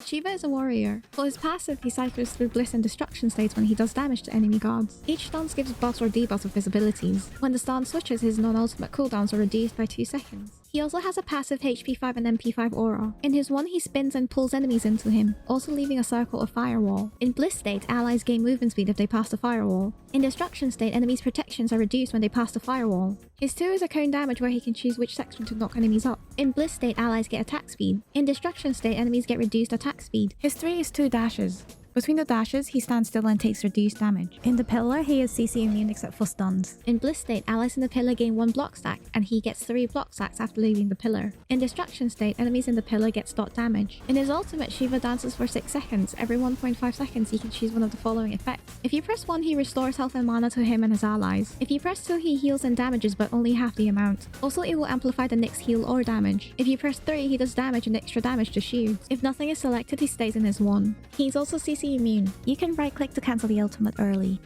Shiva is a warrior. For his passive, he cycles through Bliss and Destruction states when he does damage to enemy gods. Each stance gives buffs or debuffs of his abilities. When the stance switches, his non-ultimate cooldowns are reduced by 2 seconds. He also has a passive HP 5 and MP 5 aura. In his one, he spins and pulls enemies into him, also leaving a circle of firewall. In Bliss state, allies gain movement speed if they pass the firewall. In Destruction state, enemies' protections are reduced when they pass the firewall. His 2 is a cone damage where he can choose which section to knock enemies up. In Bliss state, allies get attack speed. In Destruction state, enemies get reduced attack speed. His 3 is 2 dashes. Between the dashes, he stands still and takes reduced damage. In the pillar, he is CC immune except for stuns. In Bliss state, allies in the pillar gain 1 block stack, and he gets 3 block stacks after leaving the pillar. In Destruction state, enemies in the pillar get dot damage. In his ultimate, Shiva dances for 6 seconds. Every 1.5 seconds, he can choose one of the following effects. If you press 1, he restores health and mana to him and his allies. If you press 2, he heals and damages, but only half the amount. Also, it will amplify the next heal or damage. If you press 3, he does damage and extra damage to shields. If nothing is selected, he stays in his 1. He's also CC immune. You can right-click to cancel the ultimate early.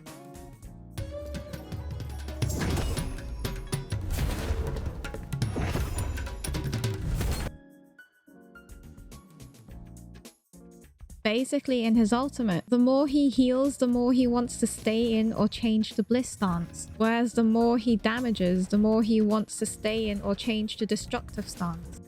Basically, in his ultimate, the more he heals, the more he wants to stay in or change to Bliss stance. Whereas the more he damages, the more he wants to stay in or change to destructive stance.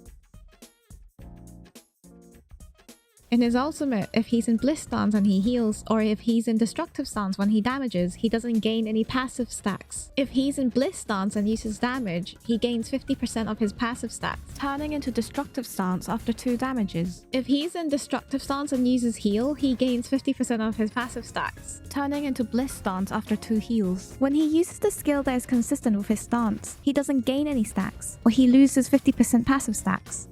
In his ultimate, if he's in Bliss stance and he heals, or if he's in destructive stance when he damages, he doesn't gain any passive stacks. If he's in Bliss stance and uses damage, he gains 50% of his passive stacks, turning into destructive stance after 2 damages. If he's in destructive stance and uses heal, he gains 50% of his passive stacks, turning into Bliss stance after 2 heals. When he uses the skill that is consistent with his stance, he doesn't gain any stacks, or he loses 50% passive stacks.